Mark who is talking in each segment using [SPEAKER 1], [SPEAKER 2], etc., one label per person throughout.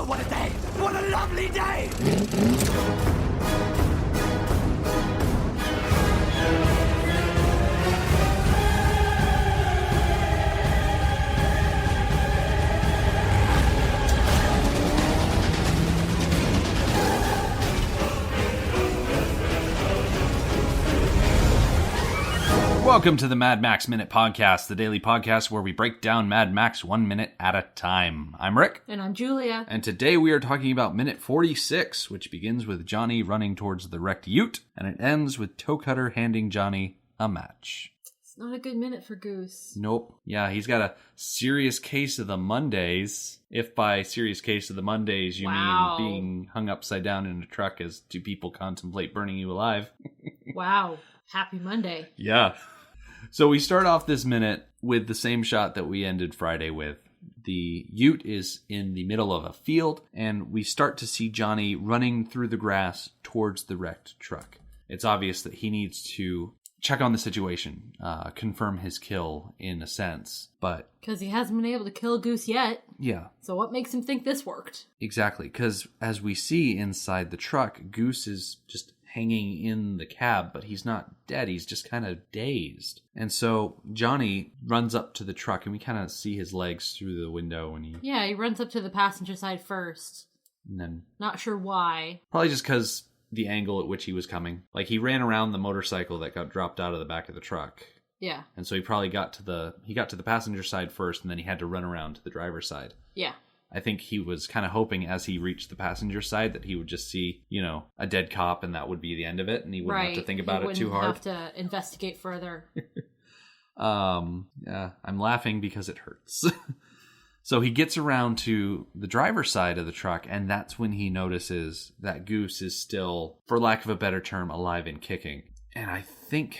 [SPEAKER 1] Oh, what a day! What a lovely day!
[SPEAKER 2] Welcome to the Mad Max Minute Podcast, the daily podcast where we break down Mad Max 1 minute at a time. I'm Rick.
[SPEAKER 3] And I'm Julia.
[SPEAKER 2] And today we are talking about minute 46, which begins with Johnny running towards the wrecked ute, and it ends with Toe Cutter handing Johnny a match.
[SPEAKER 3] It's not a good minute for Goose.
[SPEAKER 2] Nope. Yeah, he's got a serious case of the Mondays. If by serious case of the Mondays you mean being hung upside down in a truck as two people contemplate burning you alive.
[SPEAKER 3] Wow. Happy Monday.
[SPEAKER 2] Yeah. So we start off this minute with the same shot that we ended Friday with. The ute is in the middle of a field, and we start to see Johnny running through the grass towards the wrecked truck. It's obvious that he needs to check on the situation, confirm his kill in a sense, but...
[SPEAKER 3] Because he hasn't been able to kill Goose yet.
[SPEAKER 2] Yeah.
[SPEAKER 3] So what makes him think this worked?
[SPEAKER 2] Exactly, because as we see inside the truck, Goose is just hanging in the cab, but he's not dead. He's just kind of dazed. And so Johnny runs up to the truck, and we kind of see his legs through the window. And
[SPEAKER 3] he runs up to the passenger side first.
[SPEAKER 2] And then... Not
[SPEAKER 3] sure why.
[SPEAKER 2] Probably just because the angle at which he was coming. Like, he ran around the motorcycle that got dropped out of the back of the truck.
[SPEAKER 3] Yeah.
[SPEAKER 2] And so he probably got to the passenger side first, and then he had to run around to the driver's side.
[SPEAKER 3] Yeah.
[SPEAKER 2] I think he was kind of hoping as he reached the passenger side that he would just see, a dead cop and that would be the end of it. And he wouldn't have to think about it too hard.
[SPEAKER 3] He wouldn't have to investigate further.
[SPEAKER 2] Yeah, I'm laughing because it hurts. So he gets around to the driver's side of the truck, and that's when he notices that Goose is still, for lack of a better term, alive and kicking. And I think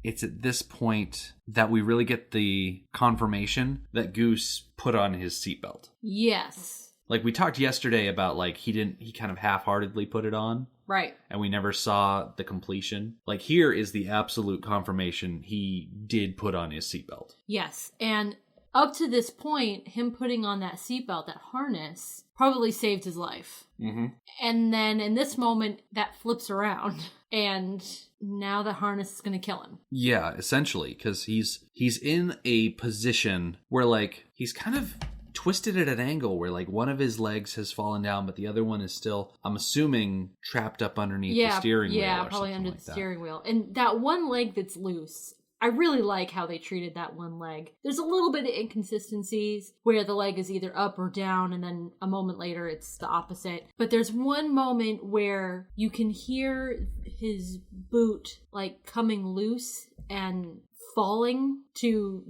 [SPEAKER 2] it's at this point that we really get the confirmation that Goose put on his seatbelt.
[SPEAKER 3] Yes.
[SPEAKER 2] Like, we talked yesterday about, he kind of half-heartedly put it on.
[SPEAKER 3] Right.
[SPEAKER 2] And we never saw the completion. Like, here is the absolute confirmation he did put on his seatbelt.
[SPEAKER 3] Yes. And up to this point, him putting on that seatbelt, that harness, probably saved his life.
[SPEAKER 2] Mm-hmm.
[SPEAKER 3] And then in this moment, that flips around, and now the harness is going to kill him.
[SPEAKER 2] Yeah, essentially, because he's in a position where, he's kind of twisted at an angle where, one of his legs has fallen down, but the other one is still, I'm assuming, trapped up underneath the steering wheel.
[SPEAKER 3] Yeah, probably under the steering wheel. And that one leg that's loose, I really like how they treated that one leg. There's a little bit of inconsistencies where the leg is either up or down, and then a moment later it's the opposite. But there's one moment where you can hear his boot coming loose and falling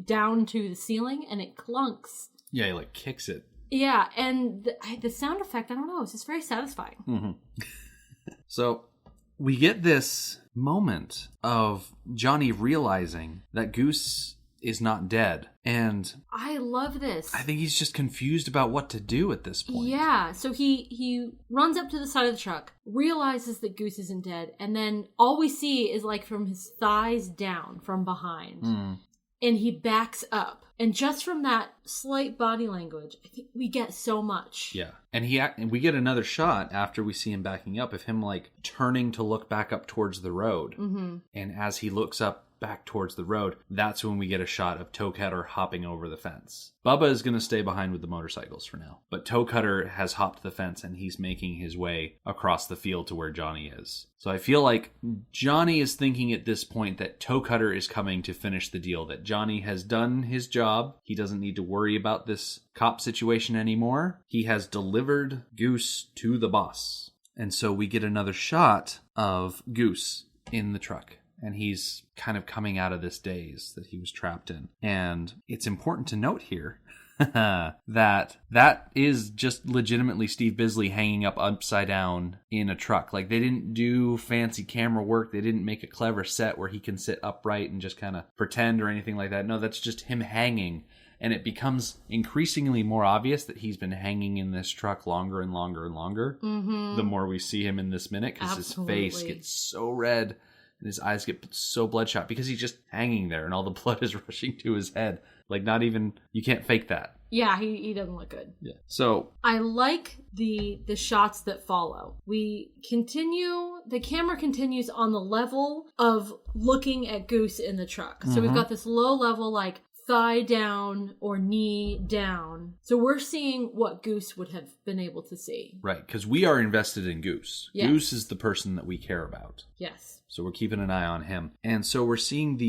[SPEAKER 3] down to the ceiling, and it clunks.
[SPEAKER 2] Yeah, he kicks it.
[SPEAKER 3] Yeah, and the sound effect, I don't know, it's just very satisfying.
[SPEAKER 2] Mm-hmm. So we get this moment of Johnny realizing that Goose is not dead. And
[SPEAKER 3] I love this.
[SPEAKER 2] I think he's just confused about what to do at this point.
[SPEAKER 3] Yeah, so he runs up to the side of the truck, realizes that Goose isn't dead, and then all we see is from his thighs down from behind.
[SPEAKER 2] Mm.
[SPEAKER 3] And he backs up. And just from that slight body language, I think we get so much.
[SPEAKER 2] Yeah. And we get another shot after we see him backing up of him turning to look back up towards the road.
[SPEAKER 3] Mm-hmm.
[SPEAKER 2] And as he looks up back towards the road, that's when we get a shot of Toe Cutter hopping over the fence. Bubba is going to stay behind with the motorcycles for now. But Toe Cutter has hopped the fence and he's making his way across the field to where Johnny is. So I feel like Johnny is thinking at this point that Toe Cutter is coming to finish the deal, that Johnny has done his job. He doesn't need to worry about this cop situation anymore. He has delivered Goose to the boss. And so we get another shot of Goose in the truck. And he's kind of coming out of this daze that he was trapped in. And it's important to note here that is just legitimately Steve Bisley hanging up upside down in a truck. They didn't do fancy camera work. They didn't make a clever set where he can sit upright and just kind of pretend or anything like that. No, that's just him hanging. And it becomes increasingly more obvious that he's been hanging in this truck longer and longer and longer.
[SPEAKER 3] Mm-hmm.
[SPEAKER 2] The more we see him in this minute, because his face gets so red. And his eyes get so bloodshot because he's just hanging there and all the blood is rushing to his head. You can't fake that.
[SPEAKER 3] Yeah, he doesn't look good.
[SPEAKER 2] Yeah. So
[SPEAKER 3] I like the shots that follow. The camera continues on the level of looking at Goose in the truck. So we've got this low level, like, thigh down or knee down. So we're seeing what Goose would have been able to see.
[SPEAKER 2] right, because we are invested in Goose.
[SPEAKER 3] Yes.
[SPEAKER 2] Goose is the person that we care about.
[SPEAKER 3] Yes.
[SPEAKER 2] So we're keeping an eye on him. And so we're seeing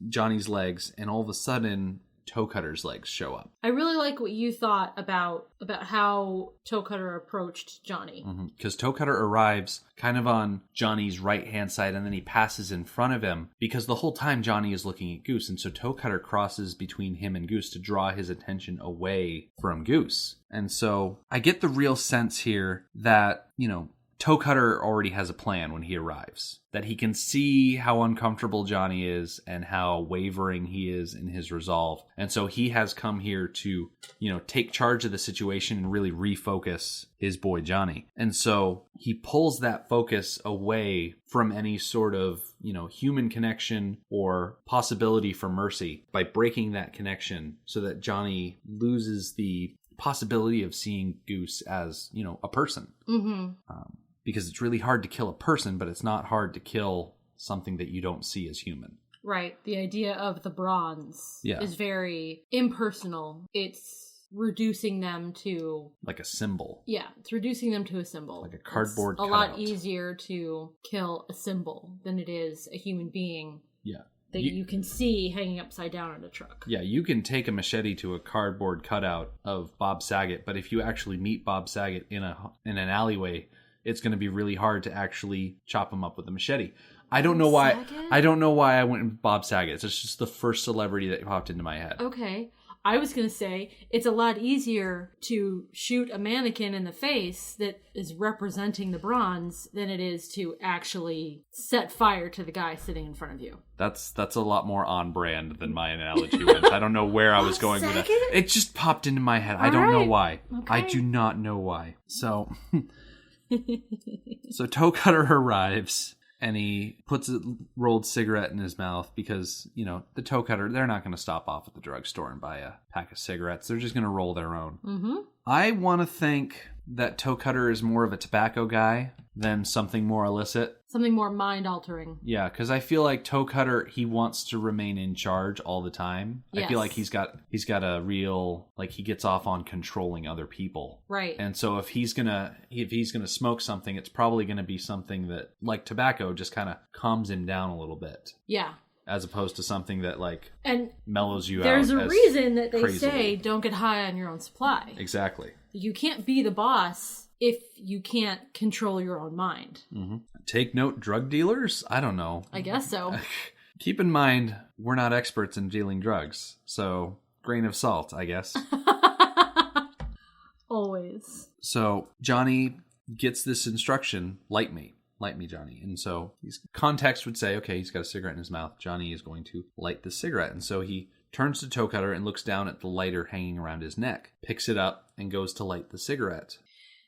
[SPEAKER 2] Johnny's legs, and all of a sudden, Toe Cutter's legs show up.
[SPEAKER 3] I really like what you thought about how Toe Cutter approached Johnny.
[SPEAKER 2] Because Toe Cutter arrives kind of on Johnny's right-hand side, and then he passes in front of him, because the whole time Johnny is looking at Goose, and so Toe Cutter crosses between him and Goose to draw his attention away from Goose. And so I get the real sense here that, Toe Cutter already has a plan when he arrives. That he can see how uncomfortable Johnny is and how wavering he is in his resolve. And so he has come here to, take charge of the situation and really refocus his boy Johnny. And so he pulls that focus away from any sort of, human connection or possibility for mercy by breaking that connection so that Johnny loses the possibility of seeing Goose as, a person. Because it's really hard to kill a person, but it's not hard to kill something that you don't see as human.
[SPEAKER 3] Right. The idea of the bronze is very impersonal. It's reducing them to...
[SPEAKER 2] like a symbol.
[SPEAKER 3] Yeah, it's reducing them to a symbol.
[SPEAKER 2] Like a cardboard
[SPEAKER 3] cutout. A lot easier to kill a symbol than it is a human being.
[SPEAKER 2] Yeah.
[SPEAKER 3] That you can see hanging upside down in a truck.
[SPEAKER 2] Yeah, you can take a machete to a cardboard cutout of Bob Saget, but if you actually meet Bob Saget in an alleyway... it's going to be really hard to actually chop him up with a machete. I don't know why I went with Bob Saget. It's just the first celebrity that popped into my head.
[SPEAKER 3] Okay. I was going to say it's a lot easier to shoot a mannequin in the face that is representing the bronze than it is to actually set fire to the guy sitting in front of you.
[SPEAKER 2] That's a lot more on brand than my analogy went. I don't know where I was going with that. It just popped into my head. I don't know why. Okay. I do not know why. So... So Toe Cutter arrives and he puts a rolled cigarette in his mouth because, the Toe Cutter, they're not going to stop off at the drugstore and buy a pack of cigarettes. They're just going to roll their own. I want to think that Toe Cutter is more of a tobacco guy than something more illicit.
[SPEAKER 3] Something more mind-altering.
[SPEAKER 2] Yeah, because I feel like Toe Cutter, he wants to remain in charge all the time. Yes. I feel like he's got a real, like, he gets off on controlling other people.
[SPEAKER 3] Right.
[SPEAKER 2] And so if he's gonna smoke something, it's probably gonna be something that, like tobacco, just kind of calms him down a little bit.
[SPEAKER 3] Yeah.
[SPEAKER 2] As opposed to something that, like,
[SPEAKER 3] and
[SPEAKER 2] mellows you out.
[SPEAKER 3] There's a reason that they
[SPEAKER 2] crazily.
[SPEAKER 3] say don't get high on your own supply.
[SPEAKER 2] Exactly.
[SPEAKER 3] You can't be the boss if you can't control your own mind.
[SPEAKER 2] Take note, drug dealers? I don't know.
[SPEAKER 3] I guess so.
[SPEAKER 2] Keep in mind, we're not experts in dealing drugs. So, grain of salt, I guess.
[SPEAKER 3] Always.
[SPEAKER 2] So, Johnny gets this instruction, light me, Johnny. And so, context would say, okay, he's got a cigarette in his mouth. Johnny is going to light the cigarette. And so he turns to Toe Cutter and looks down at the lighter hanging around his neck, picks it up, and goes to light the cigarette.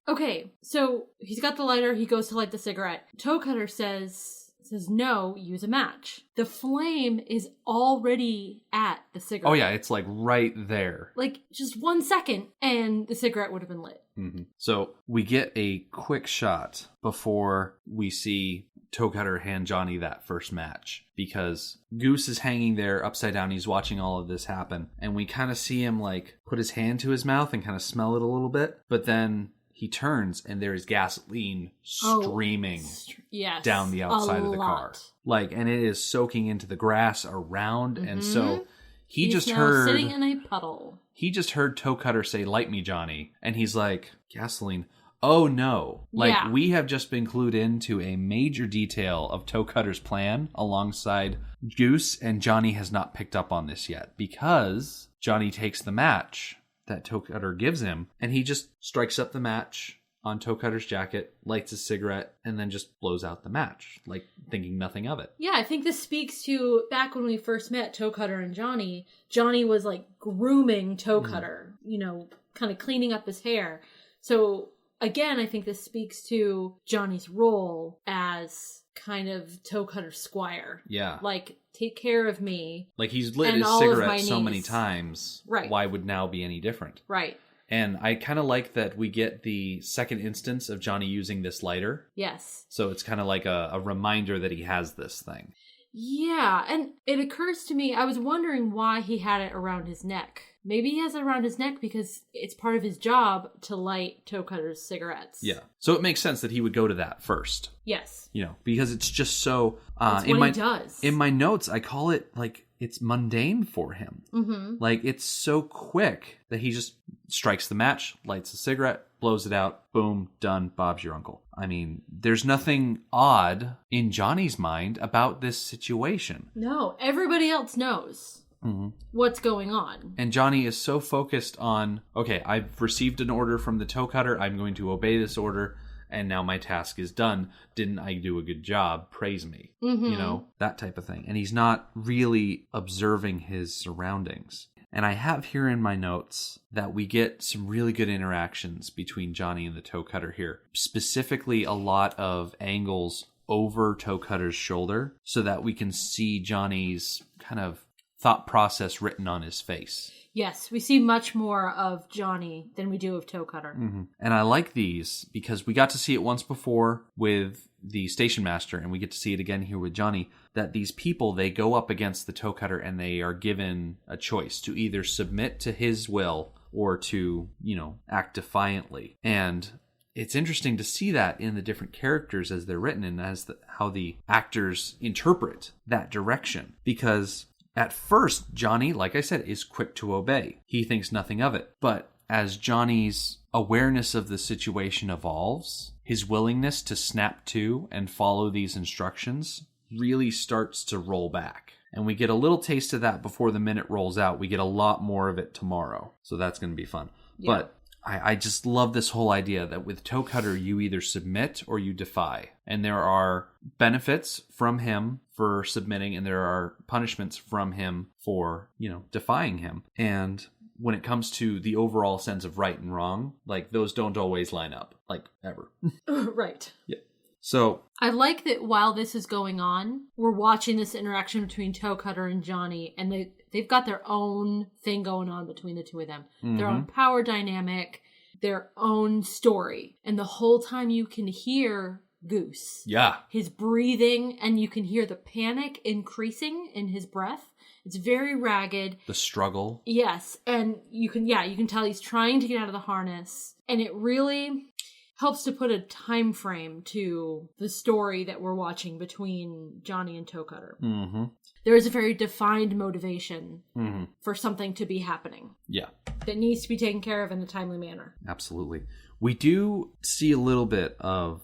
[SPEAKER 3] Okay, so he's got the lighter, he goes to light the cigarette. Toe Cutter says no, use a match. The flame is already at the cigarette.
[SPEAKER 2] Oh yeah, it's like right there.
[SPEAKER 3] Like just 1 second and the cigarette would have been lit.
[SPEAKER 2] So we get a quick shot before we see Toe Cutter hand Johnny that first match, because Goose is hanging there upside down. He's watching all of this happen, and we kind of see him like put his hand to his mouth and kind of smell it a little bit, but then he turns and there is gasoline streaming down the outside of the car. Like, and it is soaking into the grass around. And so he's just heard
[SPEAKER 3] sitting in a puddle.
[SPEAKER 2] He just heard Toe Cutter say, light me, Johnny. And he's like, gasoline. Oh no. Like, we have just been clued into a major detail of Toe Cutter's plan alongside Goose, and Johnny has not picked up on this yet, because Johnny takes the match that Toe Cutter gives him, and he just strikes up the match on Toe Cutter's jacket, lights a cigarette, and then just blows out the match, like thinking nothing of it.
[SPEAKER 3] Yeah, I think this speaks to back when we first met Toe Cutter and Johnny. Johnny was like grooming Toe Cutter, kind of cleaning up his hair. So again, I think this speaks to Johnny's role as kind of toe cutter squire.
[SPEAKER 2] Yeah.
[SPEAKER 3] Like, take care of me.
[SPEAKER 2] Like, he's lit
[SPEAKER 3] and
[SPEAKER 2] his
[SPEAKER 3] all of
[SPEAKER 2] cigarette
[SPEAKER 3] my
[SPEAKER 2] so many
[SPEAKER 3] needs.
[SPEAKER 2] times.
[SPEAKER 3] Right.
[SPEAKER 2] Why would now be any different?
[SPEAKER 3] Right.
[SPEAKER 2] And I kind of like that we get the second instance of Johnny using this lighter.
[SPEAKER 3] Yes.
[SPEAKER 2] So it's kind of like a reminder that he has this thing.
[SPEAKER 3] Yeah, and it occurs to me, I was wondering why he had it around his neck. Maybe he has it around his neck because it's part of his job to light Toe Cutter's cigarettes.
[SPEAKER 2] Yeah. So it makes sense that he would go to that first.
[SPEAKER 3] Yes.
[SPEAKER 2] You know, because it's just so...
[SPEAKER 3] That's what he does.
[SPEAKER 2] In my notes, I call it, like, it's mundane for him.
[SPEAKER 3] Mm-hmm.
[SPEAKER 2] Like, it's so quick that he just strikes the match, lights a cigarette, blows it out, boom, done, Bob's your uncle. I mean, there's nothing odd in Johnny's mind about this situation.
[SPEAKER 3] No, everybody else knows what's going on.
[SPEAKER 2] And Johnny is so focused on, okay, I've received an order from the toe cutter, I'm going to obey this order, and now my task is done. Didn't I do a good job? Praise me.
[SPEAKER 3] Mm-hmm.
[SPEAKER 2] You know, that type of thing. And he's not really observing his surroundings. And I have here in my notes that we get some really good interactions between Johnny and the toe cutter here. Specifically, a lot of angles over toe cutter's shoulder so that we can see Johnny's kind of thought process written on his face.
[SPEAKER 3] Yes, we see much more of Johnny than we do of Toe Cutter.
[SPEAKER 2] Mm-hmm. And I like these because we got to see it once before with the station master, and we get to see it again here with Johnny, that these people, they go up against the toe cutter and they are given a choice to either submit to his will or to, you know, act defiantly. And it's interesting to see that in the different characters as they're written and as how the actors interpret that direction. Because at first, Johnny, like I said, is quick to obey. He thinks nothing of it. But as Johnny's awareness of the situation evolves, his willingness to snap to and follow these instructions really starts to roll back. And we get a little taste of that before the minute rolls out. We get a lot more of it tomorrow. So that's going to be fun. Yeah. But I just love this whole idea that with Toe Cutter, you either submit or you defy. And there are benefits from him for submitting, and there are punishments from him for, you know, defying him. And when it comes to the overall sense of right and wrong, like, those don't always line up, like, ever.
[SPEAKER 3] Right.
[SPEAKER 2] Yeah. So
[SPEAKER 3] I like that while this is going on, we're watching this interaction between Toe Cutter and Johnny, and they've got their own thing going on between the two of them. Mm-hmm. Their own power dynamic, their own story. And the whole time you can hear Goose. Yeah. His breathing, and you can hear the panic increasing in his breath. It's very ragged.
[SPEAKER 2] The struggle.
[SPEAKER 3] Yes. And you can tell he's trying to get out of the harness. And it really helps to put a time frame to the story that we're watching between Johnny and Toe Cutter. Mm-hmm. There is a very defined motivation for something to be happening. Yeah. That needs to be taken care of in a timely manner.
[SPEAKER 2] Absolutely. We do see a little bit of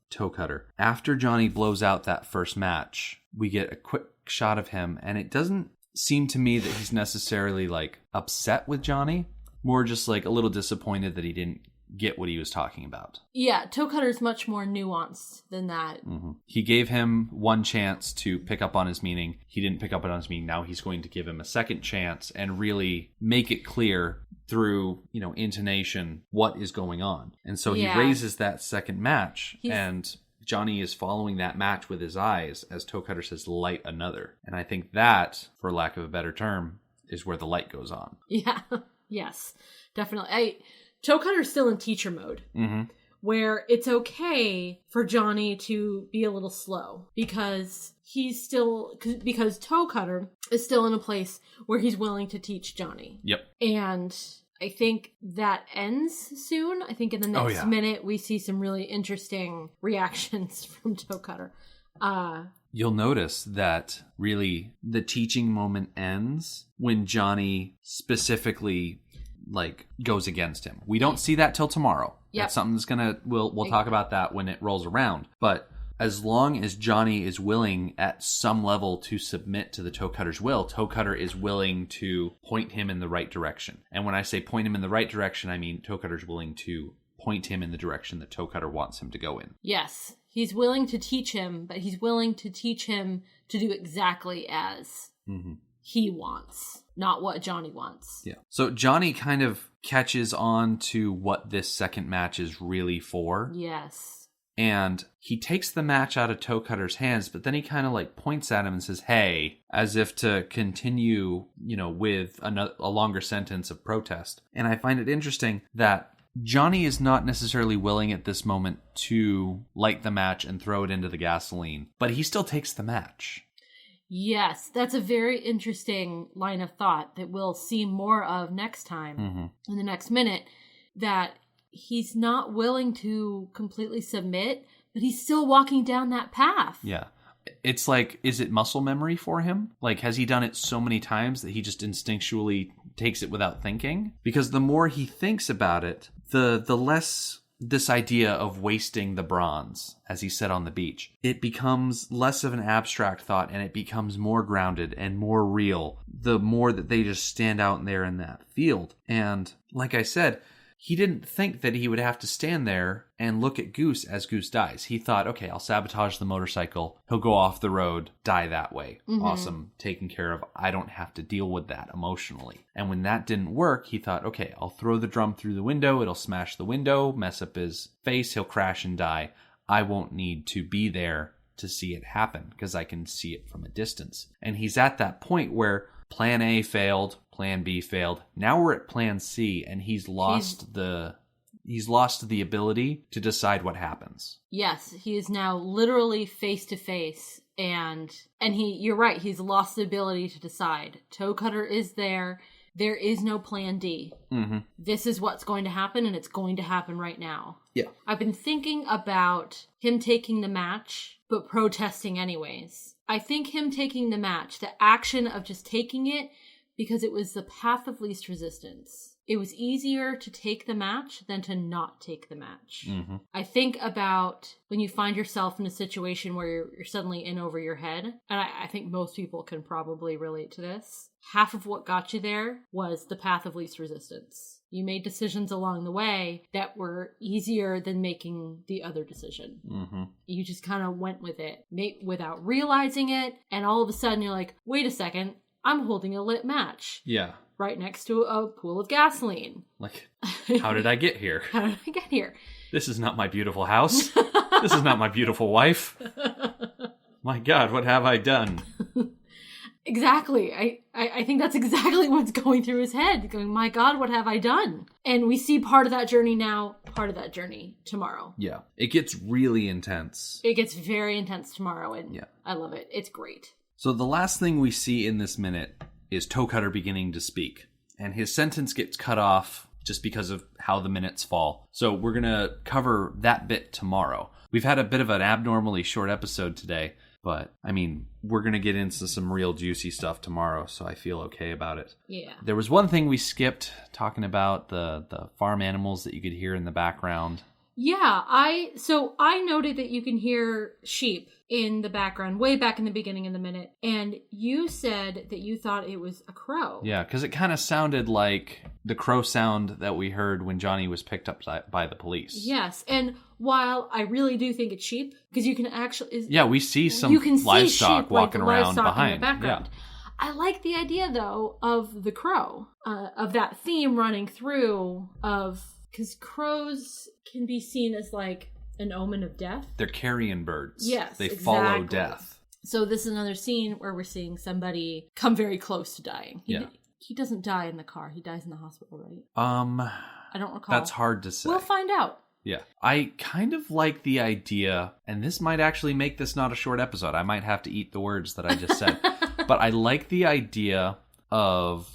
[SPEAKER 2] Toe Cutter. After Johnny blows out that first match, we get a quick shot of him, and it doesn't seem to me that he's necessarily, like, upset with Johnny. More just, like, a little disappointed that he didn't get what he was talking about.
[SPEAKER 3] Yeah, Toe Cutter's much more nuanced than that.
[SPEAKER 2] Mm-hmm. He gave him one chance to pick up on his meaning. He didn't pick up on his meaning. Now he's going to give him a second chance and really make it clear through, you know, intonation what is going on. And so he raises that second match, and Johnny is following that match with his eyes as Toe Cutter says, light another. And I think that, for lack of a better term, is where the light goes on.
[SPEAKER 3] Yeah. Yes, definitely. Toe Cutter's still in teacher mode, where it's okay for Johnny to be a little slow because because Toe Cutter is still in a place where he's willing to teach Johnny. Yep. And I think that ends soon. I think in the next minute we see some really interesting reactions from Toe Cutter.
[SPEAKER 2] You'll notice that really the teaching moment ends when Johnny specifically, like, goes against him. We don't see that till tomorrow. Yep. That's something that's we'll talk about that when it rolls around. But as long as Johnny is willing at some level to submit to the Toe Cutter's will, Toe Cutter is willing to point him in the right direction. And when I say point him in the right direction, I mean Toe Cutter's willing to point him in the direction that Toe Cutter wants him to go in.
[SPEAKER 3] Yes. He's willing to teach him, but he's willing to teach him to do exactly as he wants, not what Johnny wants.
[SPEAKER 2] Yeah. So Johnny kind of catches on to what this second match is really for.
[SPEAKER 3] Yes.
[SPEAKER 2] And he takes the match out of Toe Cutter's hands, but then he kind of like points at him and says, hey, as if to continue, with a longer sentence of protest. And I find it interesting that Johnny is not necessarily willing at this moment to light the match and throw it into the gasoline, but he still takes the match.
[SPEAKER 3] Yes, that's a very interesting line of thought that we'll see more of next time in the next minute, that he's not willing to completely submit, but he's still walking down that path.
[SPEAKER 2] Yeah. It's like, is it muscle memory for him? Like, has he done it so many times that he just instinctually takes it without thinking? Because the more he thinks about it, the less this idea of wasting the bronze, as he said on the beach, it becomes less of an abstract thought and it becomes more grounded and more real the more that they just stand out there in that field. And like I said, he didn't think that he would have to stand there and look at Goose as Goose dies. He thought, okay, I'll sabotage the motorcycle. He'll go off the road, die that way. Awesome, taken care of. I don't have to deal with that emotionally. And when that didn't work, he thought, okay, I'll throw the drum through the window. It'll smash the window, mess up his face. He'll crash and die. I won't need to be there to see it happen because I can see it from a distance. And he's at that point where Plan A failed, Plan B failed. Now we're at Plan C, and he's lost the ability to decide what happens.
[SPEAKER 3] Yes, he is now literally face to face, and you're right, he's lost the ability to decide. Toe Cutter is there. There is no Plan D. This is what's going to happen, and it's going to happen right now.
[SPEAKER 2] Yeah.
[SPEAKER 3] I've been thinking about him taking the match, but protesting anyways. I think him taking the match, the action of just taking it, because it was the path of least resistance. It was easier to take the match than to not take the match. I think about when you find yourself in a situation where you're suddenly in over your head, and I think most people can probably relate to this. Half of what got you there was the path of least resistance. You made decisions along the way that were easier than making the other decision. You just kind of went with it without realizing it, and all of a sudden you're like, wait a second, I'm holding a lit match.
[SPEAKER 2] Yeah.
[SPEAKER 3] Right next to a pool of gasoline.
[SPEAKER 2] Like, how did I get here?
[SPEAKER 3] How did I get here?
[SPEAKER 2] This is not my beautiful house. This is not my beautiful wife. My God, what have I done?
[SPEAKER 3] Exactly. I think that's exactly what's going through his head. Going, my God, what have I done? And we see part of that journey now, part of that journey tomorrow.
[SPEAKER 2] Yeah. It gets really intense.
[SPEAKER 3] It gets very intense tomorrow, and yeah. I love it. It's great.
[SPEAKER 2] So the last thing we see in this minute is Toe Cutter beginning to speak. And his sentence gets cut off just because of how the minutes fall. So we're going to cover that bit tomorrow. We've had a bit of an abnormally short episode today, but I mean, we're going to get into some real juicy stuff tomorrow, so I feel okay about it.
[SPEAKER 3] Yeah.
[SPEAKER 2] There was one thing we skipped, talking about the farm animals that you could hear in the background.
[SPEAKER 3] Yeah, I noted that you can hear sheep in the background way back in the beginning of the minute, and you said that you thought it was a crow.
[SPEAKER 2] Yeah, because it kind of sounded like the crow sound that we heard when Johnny was picked up by the police.
[SPEAKER 3] Yes, and while I really do think it's sheep, because you can actually...
[SPEAKER 2] Yeah, we see some livestock
[SPEAKER 3] sheep,
[SPEAKER 2] walking around behind.
[SPEAKER 3] In the background. Yeah. I like the idea, though, of the crow, of that theme running through of... Because crows can be seen as like an omen of death.
[SPEAKER 2] They're carrion birds.
[SPEAKER 3] Yes,
[SPEAKER 2] they follow death.
[SPEAKER 3] So this is another scene where we're seeing somebody come very close to dying. He doesn't die in the car. He dies in the hospital, right? I don't recall.
[SPEAKER 2] That's hard to say.
[SPEAKER 3] We'll find out.
[SPEAKER 2] Yeah. I kind of like the idea, and this might actually make this not a short episode. I might have to eat the words that I just said. But I like the idea of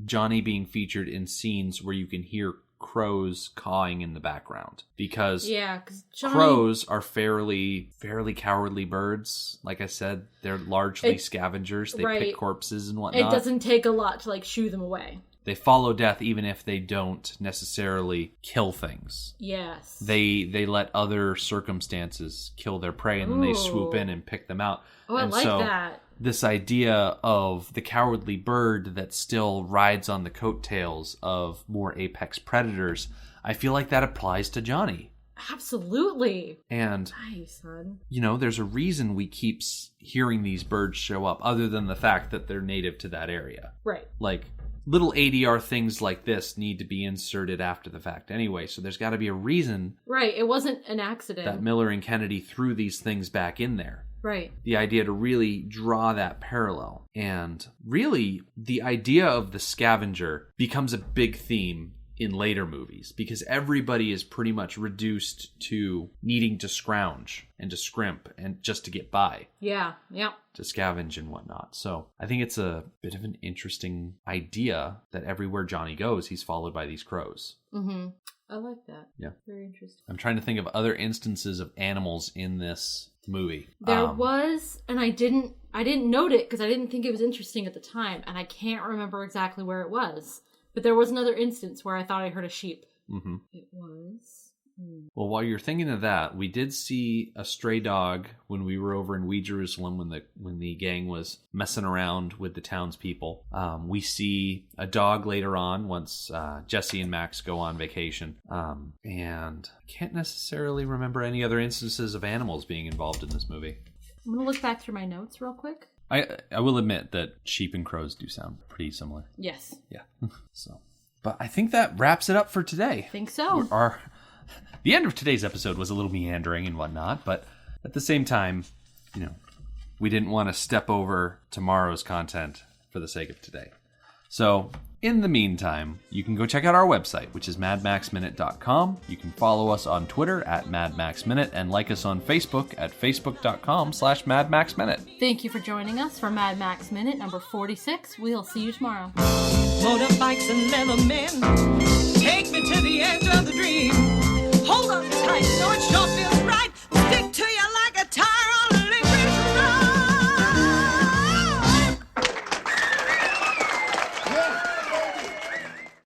[SPEAKER 2] Johnny being featured in scenes where you can hear crows cawing in the background, because crows are fairly cowardly birds. Like I said, they're largely scavengers. They pick corpses and whatnot.
[SPEAKER 3] It doesn't take a lot to like shoo them away.
[SPEAKER 2] They follow death even if they don't necessarily kill things.
[SPEAKER 3] Yes.
[SPEAKER 2] They let other circumstances kill their prey, and then they swoop in and pick them out.
[SPEAKER 3] Oh, I like that.
[SPEAKER 2] This idea of the cowardly bird that still rides on the coattails of more apex predators, I feel like that applies to Johnny.
[SPEAKER 3] Absolutely.
[SPEAKER 2] And,
[SPEAKER 3] nice, son.
[SPEAKER 2] You know, there's a reason we keep hearing these birds show up, other than the fact that they're native to that area.
[SPEAKER 3] Right.
[SPEAKER 2] Like, little ADR things like this need to be inserted after the fact anyway, so there's got to be a reason.
[SPEAKER 3] Right, it wasn't an accident.
[SPEAKER 2] That Miller and Kennedy threw these things back in there.
[SPEAKER 3] Right.
[SPEAKER 2] The idea to really draw that parallel. And really, the idea of the scavenger becomes a big theme in later movies, because everybody is pretty much reduced to needing to scrounge and to scrimp and just to get by.
[SPEAKER 3] Yeah,
[SPEAKER 2] to scavenge and whatnot. So I think it's a bit of an interesting idea that everywhere Johnny goes, he's followed by these crows.
[SPEAKER 3] Mm-hmm. I like that.
[SPEAKER 2] Yeah.
[SPEAKER 3] Very interesting.
[SPEAKER 2] I'm trying to think of other instances of animals in this movie.
[SPEAKER 3] There was, and I didn't note it because I didn't think it was interesting at the time, and I can't remember exactly where it was. But there was another instance where I thought I heard a sheep.
[SPEAKER 2] Mm-hmm.
[SPEAKER 3] It was...
[SPEAKER 2] Well, while you're thinking of that, we did see a stray dog when we were over in Wee Jerusalem when the gang was messing around with the townspeople. We see a dog later on once Jesse and Max go on vacation. And I can't necessarily remember any other instances of animals being involved in this movie.
[SPEAKER 3] I'm going to look back through my notes real quick.
[SPEAKER 2] I will admit that sheep and crows do sound pretty similar.
[SPEAKER 3] Yes.
[SPEAKER 2] Yeah. So, but I think that wraps it up for today.
[SPEAKER 3] I think so.
[SPEAKER 2] The end of today's episode was a little meandering and whatnot, but at the same time, we didn't want to step over tomorrow's content for the sake of today. So, in the meantime, you can go check out our website, which is madmaxminute.com. You can follow us on Twitter at madmaxminute and like us on Facebook at facebook.com/madmaxminute.
[SPEAKER 3] Thank you for joining us for Mad Max Minute number 46. We'll see you tomorrow.
[SPEAKER 1] Motorbikes and leather men take me to the edge of the dream. Hold on tight, no